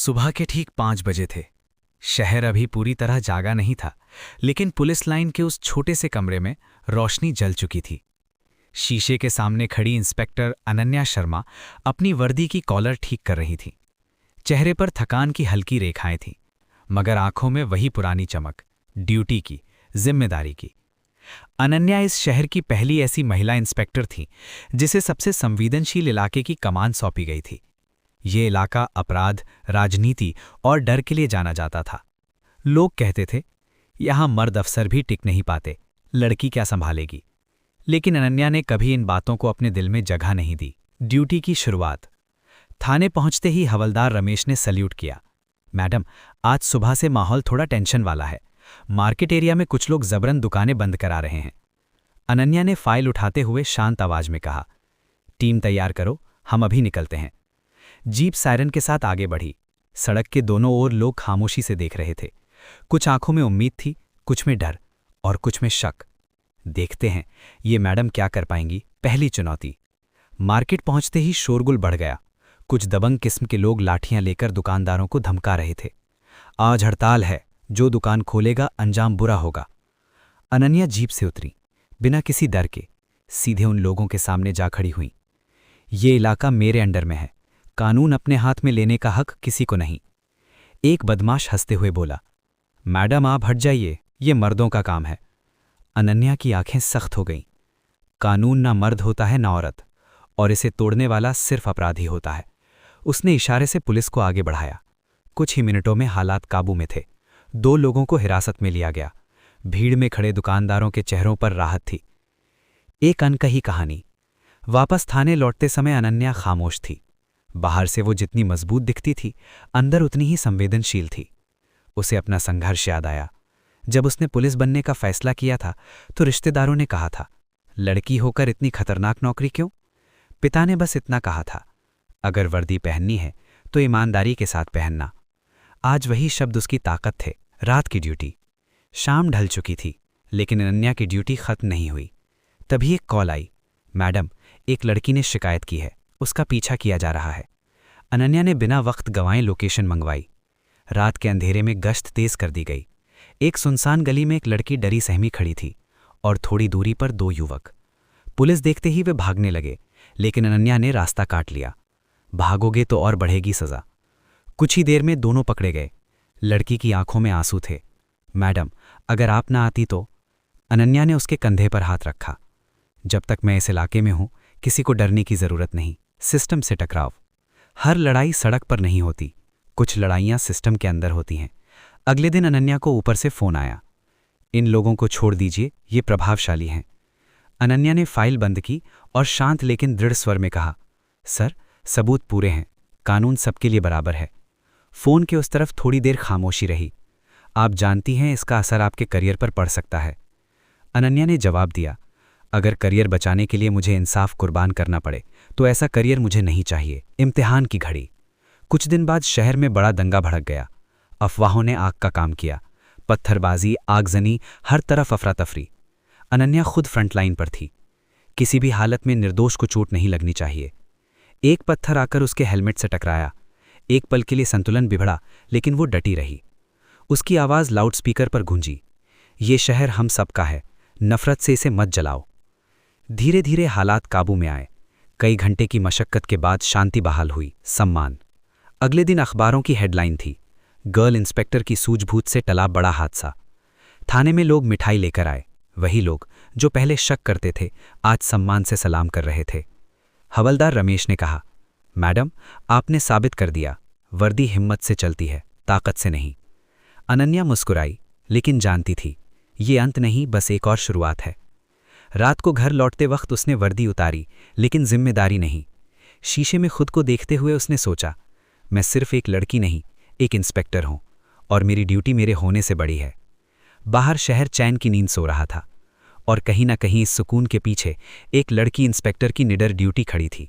सुबह के ठीक 5 बजे थे। शहर अभी पूरी तरह जागा नहीं था, लेकिन पुलिस लाइन के उस छोटे से कमरे में रोशनी जल चुकी थी। शीशे के सामने खड़ी इंस्पेक्टर अनन्या शर्मा अपनी वर्दी की कॉलर ठीक कर रही थी। चेहरे पर थकान की हल्की रेखाएं थीं, मगर आंखों में वही पुरानी चमक, ड्यूटी की, जिम्मेदारी की। अनन्या इस शहर की पहली ऐसी महिला इंस्पेक्टर थी जिसे सबसे संवेदनशील इलाके की कमान सौंपी गई थी। ये इलाका अपराध, राजनीति और डर के लिए जाना जाता था। लोग कहते थे, यहां मर्द अफसर भी टिक नहीं पाते, लड़की क्या संभालेगी। लेकिन अनन्या ने कभी इन बातों को अपने दिल में जगह नहीं दी। ड्यूटी की शुरुआत। थाने पहुंचते ही हवलदार रमेश ने सल्यूट किया। मैडम, आज सुबह से माहौल थोड़ा टेंशन वाला है। मार्केट एरिया में कुछ लोग जबरन दुकानें बंद करा रहे हैं। अनन्या ने फाइल उठाते हुए शांत आवाज में कहा, टीम तैयार करो, हम अभी निकलते हैं। जीप सायरन के साथ आगे बढ़ी। सड़क के दोनों ओर लोग खामोशी से देख रहे थे। कुछ आंखों में उम्मीद थी, कुछ में डर और कुछ में शक। देखते हैं ये मैडम क्या कर पाएंगी। पहली चुनौती। मार्केट पहुंचते ही शोरगुल बढ़ गया। कुछ दबंग किस्म के लोग लाठियां लेकर दुकानदारों को धमका रहे थे। आज हड़ताल है, जो दुकान खोलेगा अंजाम बुरा होगा। अनन्या जीप से उतरी, बिना किसी डर के सीधे उन लोगों के सामने जा खड़ी हुई। ये इलाका मेरे अंडर में है, कानून अपने हाथ में लेने का हक किसी को नहीं। एक बदमाश हंसते हुए बोला, मैडम आप हट जाइए, ये मर्दों का काम है। अनन्या की आंखें सख्त हो गईं। कानून ना मर्द होता है ना औरत, और इसे तोड़ने वाला सिर्फ अपराधी होता है। उसने इशारे से पुलिस को आगे बढ़ाया। कुछ ही मिनटों में हालात काबू में थे। 2 लोगों को हिरासत में लिया गया। भीड़ में खड़े दुकानदारों के चेहरों पर राहत थी। एक अनकही कहानी। वापस थाने लौटते समय अनन्या खामोश थी। बाहर से वो जितनी मजबूत दिखती थी, अंदर उतनी ही संवेदनशील थी। उसे अपना संघर्ष याद आया। जब उसने पुलिस बनने का फैसला किया था तो रिश्तेदारों ने कहा था, लड़की होकर इतनी खतरनाक नौकरी क्यों? पिता ने बस इतना कहा था, अगर वर्दी पहननी है तो ईमानदारी के साथ पहनना। आज वही शब्द उसकी ताकत थे। रात की ड्यूटी। शाम ढल चुकी थी, लेकिन अनन्या की ड्यूटी खत्म नहीं हुई। तभी एक कॉल आई, मैडम, एक लड़की ने शिकायत की है, उसका पीछा किया जा रहा है। अनन्या ने बिना वक्त गंवाए लोकेशन मंगवाई। रात के अंधेरे में गश्त तेज कर दी गई। एक सुनसान गली में एक लड़की डरी सहमी खड़ी थी और थोड़ी दूरी पर 2 युवक। पुलिस देखते ही वे भागने लगे, लेकिन अनन्या ने रास्ता काट लिया। भागोगे तो और बढ़ेगी सजा। कुछ ही देर में दोनों पकड़े गए। लड़की की आंखों में आंसू थे। मैडम, अगर आप ना आती तो। अनन्या ने उसके कंधे पर हाथ रखा। जब तक मैं इस इलाके में हूं, किसी को डरने की जरूरत नहीं। सिस्टम से टकराव। हर लड़ाई सड़क पर नहीं होती, कुछ लड़ाइयां सिस्टम के अंदर होती हैं। अगले दिन अनन्या को ऊपर से फोन आया, इन लोगों को छोड़ दीजिए, ये प्रभावशाली हैं। अनन्या ने फाइल बंद की और शांत लेकिन दृढ़ स्वर में कहा, सर, सबूत पूरे हैं, कानून सबके लिए बराबर है। फोन के उस तरफ थोड़ी देर खामोशी रही। आप जानती हैं इसका असर आपके करियर पर पड़ सकता है। अनन्या ने जवाब दिया, अगर करियर बचाने के लिए मुझे इंसाफ कुर्बान करना पड़े तो ऐसा करियर मुझे नहीं चाहिए। इम्तिहान की घड़ी। कुछ दिन बाद शहर में बड़ा दंगा भड़क गया। अफवाहों ने आग का काम किया। पत्थरबाजी, आगजनी, हर तरफ अफरा तफरी। अनन्या खुद फ्रंटलाइन पर थी। किसी भी हालत में निर्दोष को चोट नहीं लगनी चाहिए। एक पत्थर आकर उसके हेलमेट से टकराया। एक पल के लिए संतुलन बिगड़ा, लेकिन वो डटी रही। उसकी आवाज लाउडस्पीकर पर गूंजी, ये शहर हम सबका है, नफरत से इसे मत जलाओ। धीरे धीरे हालात काबू में आए। कई घंटे की मशक्कत के बाद शांति बहाल हुई। सम्मान। अगले दिन अखबारों की हेडलाइन थी, गर्ल इंस्पेक्टर की सूझबूझ से टला बड़ा हादसा। थाने में लोग मिठाई लेकर आए। वही लोग जो पहले शक करते थे, आज सम्मान से सलाम कर रहे थे। हवलदार रमेश ने कहा, मैडम, आपने साबित कर दिया, वर्दी हिम्मत से चलती है, ताकत से नहीं। अनन्या मुस्कुराई, लेकिन जानती थी ये अंत नहीं, बस एक और शुरुआत है। रात को घर लौटते वक्त उसने वर्दी उतारी, लेकिन जिम्मेदारी नहीं। शीशे में खुद को देखते हुए उसने सोचा, मैं सिर्फ एक लड़की नहीं, एक इंस्पेक्टर हूं, और मेरी ड्यूटी मेरे होने से बड़ी है। बाहर शहर चैन की नींद सो रहा था, और कहीं ना कहीं इस सुकून के पीछे एक लड़की इंस्पेक्टर की निडर ड्यूटी खड़ी थी।